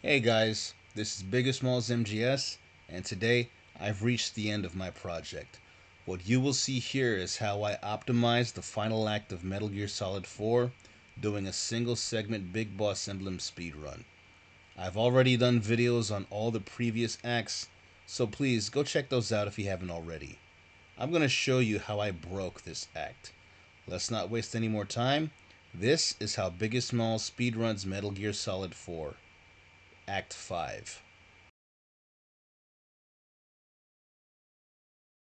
Hey guys, this is BiggehSmallz MGS, and today I've reached the end of my project. What you will see here is how I optimized the final act of Metal Gear Solid 4 doing a single segment Big Boss Emblem speedrun. I've already done videos on all the previous acts, so please go check those out if you haven't already. I'm going to show you how I broke this act. Let's not waste any more time. This is how BiggehSmallz speedruns Metal Gear Solid 4. Act 5.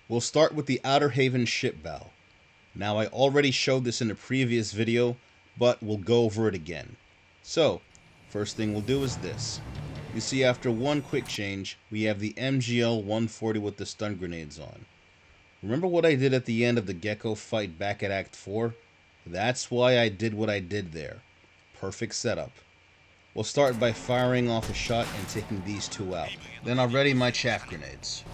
We'll start with the Outer Haven ship bow. Now I already showed this in a previous video, but we'll go over it again. So, first thing we'll do is this. You see, after one quick change, we have the MGL140 with the stun grenades on. Remember what I did at the end of the Gecko fight back at Act 4? That's why I did what I did there. Perfect setup. We'll start by firing off a shot and taking these two out. Then I'll ready my chaff grenades.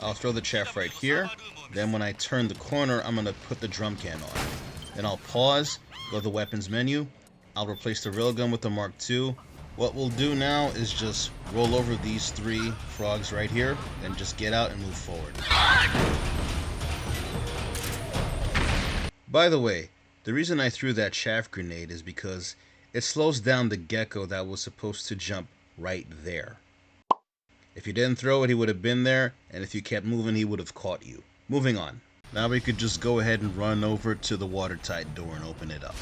I'll throw the chaff right here. Then when I turn the corner, I'm going to put the drum can on. Then I'll pause, go to the weapons menu. I'll replace the railgun with the Mark II. What we'll do now is just roll over these three frogs right here, and just get out and move forward. By the way, the reason I threw that chaff grenade is because it slows down the Gecko that was supposed to jump right there. If you didn't throw it, he would have been there, and if you kept moving, he would have caught you. Moving on. Now we could just go ahead and run over to the watertight door and open it up.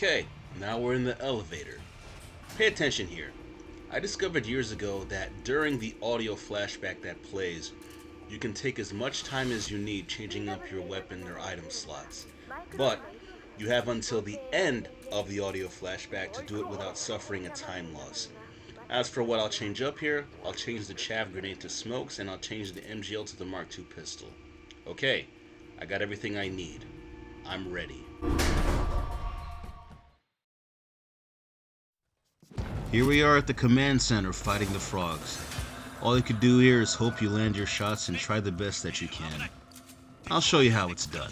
Okay, now we're in the elevator. Pay attention here. I discovered years ago that during the audio flashback that plays, you can take as much time as you need changing up your weapon or item slots. But you have until the end of the audio flashback to do it without suffering a time loss. As for what I'll change up here, I'll change the chaff grenade to smokes, and I'll change the MGL to the Mark II pistol. Okay, I got everything I need. I'm ready. Here we are at the command center fighting the frogs. All you can do here is hope you land your shots and try the best that you can. I'll show you how it's done.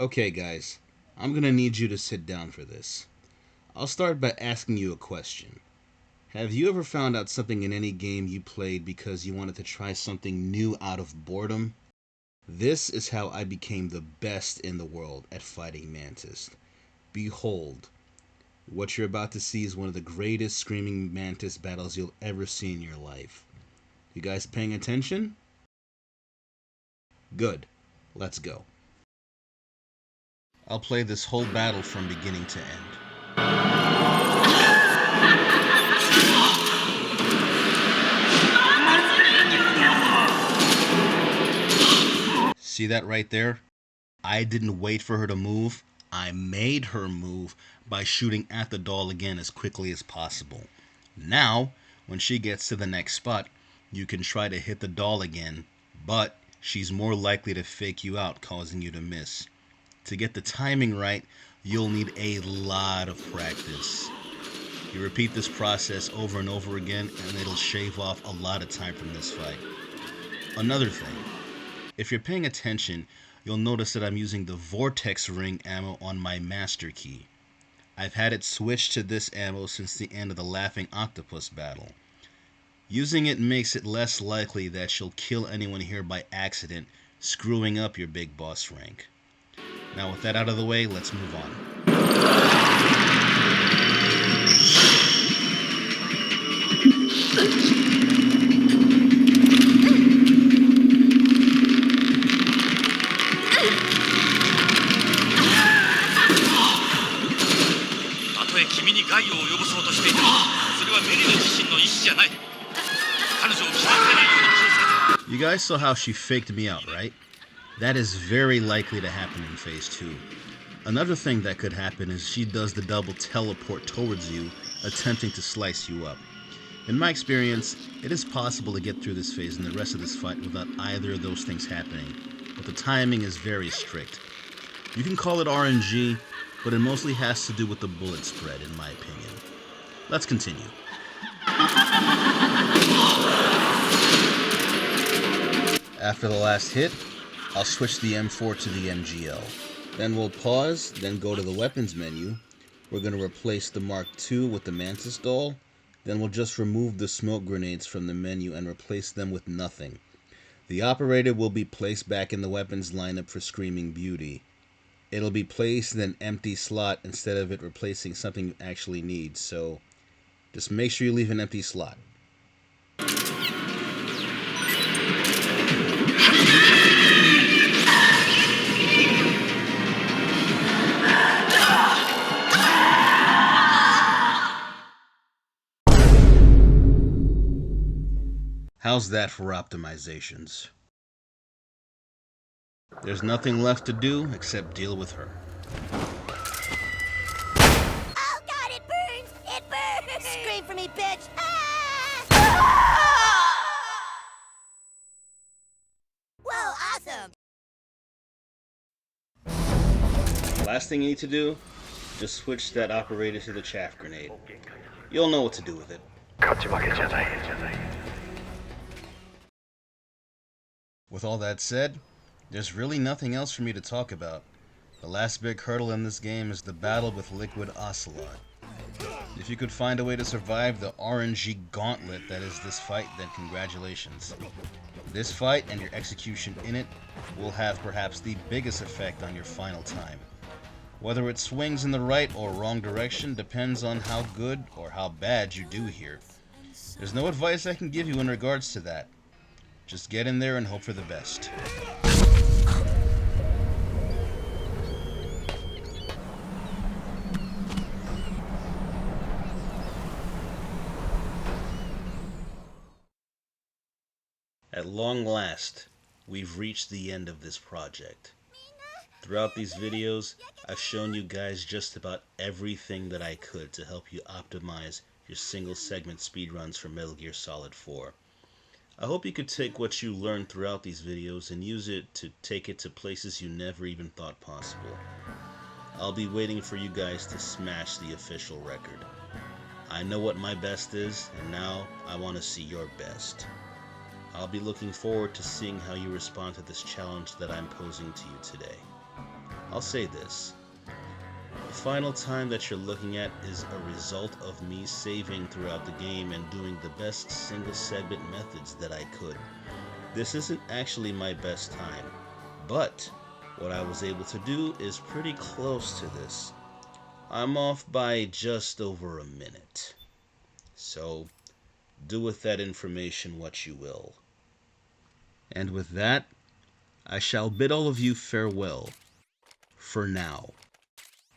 Okay guys, I'm gonna need you to sit down for this. I'll start by asking you a question. Have you ever found out something in any game you played because you wanted to try something new out of boredom? This is how I became the best in the world at fighting Mantis. Behold, what you're about to see is one of the greatest screaming Mantis battles you'll ever see in your life. You guys paying attention? Good. Let's go. I'll play this whole battle from beginning to end. See that right there? I didn't wait for her to move. I made her move by shooting at the doll again as quickly as possible. Now, when she gets to the next spot, you can try to hit the doll again, but she's more likely to fake you out, causing you to miss. To get the timing right, you'll need a lot of practice. You repeat this process over and over again, and it'll shave off a lot of time from this fight. Another thing, if you're paying attention, you'll notice that I'm using the Vortex Ring ammo on my Master Key. I've had it switched to this ammo since the end of the Laughing Octopus battle. Using it makes it less likely that you'll kill anyone here by accident, screwing up your big boss rank. Now with that out of the way, let's move on. You guys saw how she faked me out, right? That is very likely to happen in Phase 2. Another thing that could happen is she does the double teleport towards you, attempting to slice you up. In my experience, it is possible to get through this phase and the rest of this fight without either of those things happening, but the timing is very strict. You can call it RNG, but it mostly has to do with the bullet spread, in my opinion. Let's continue. After the last hit, I'll switch the M4 to the MGL. Then we'll pause, then go to the weapons menu. We're going to replace the Mark II with the Mantis doll. Then we'll just remove the smoke grenades from the menu and replace them with nothing. The operator will be placed back in the weapons lineup for Screaming Beauty. It'll be placed in an empty slot instead of it replacing something you actually need, so just make sure you leave an empty slot. How's that for optimizations? There's nothing left to do except deal with her. Oh God, it burns! It burns! Scream for me, bitch! Ah! Whoa, awesome! Last thing you need to do, just switch that operator to the chaff grenade. You'll know what to do with it. With all that said, there's really nothing else for me to talk about. The last big hurdle in this game is the battle with Liquid Ocelot. If you could find a way to survive the RNG gauntlet that is this fight, then congratulations. This fight and your execution in it will have perhaps the biggest effect on your final time. Whether it swings in the right or wrong direction depends on how good or how bad you do here. There's no advice I can give you in regards to that. Just get in there and hope for the best. At long last, we've reached the end of this project. Throughout these videos, I've shown you guys just about everything that I could to help you optimize your single segment speedruns for Metal Gear Solid 4. I hope you could take what you learned throughout these videos and use it to take it to places you never even thought possible. I'll be waiting for you guys to smash the official record. I know what my best is, and now I want to see your best. I'll be looking forward to seeing how you respond to this challenge that I'm posing to you today. I'll say this. The final time that you're looking at is a result of me saving throughout the game and doing the best single segment methods that I could. This isn't actually my best time, but what I was able to do is pretty close to this. I'm off by just over a minute. So, do with that information what you will. And with that, I shall bid all of you farewell. For now.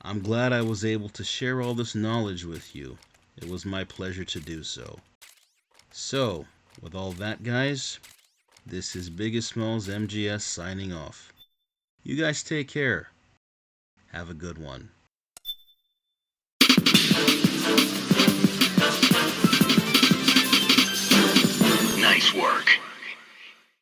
I'm glad I was able to share all this knowledge with you. It was my pleasure to do so. So, with all that guys, this is BiggehSmallz MGS signing off. You guys take care. Have a good one.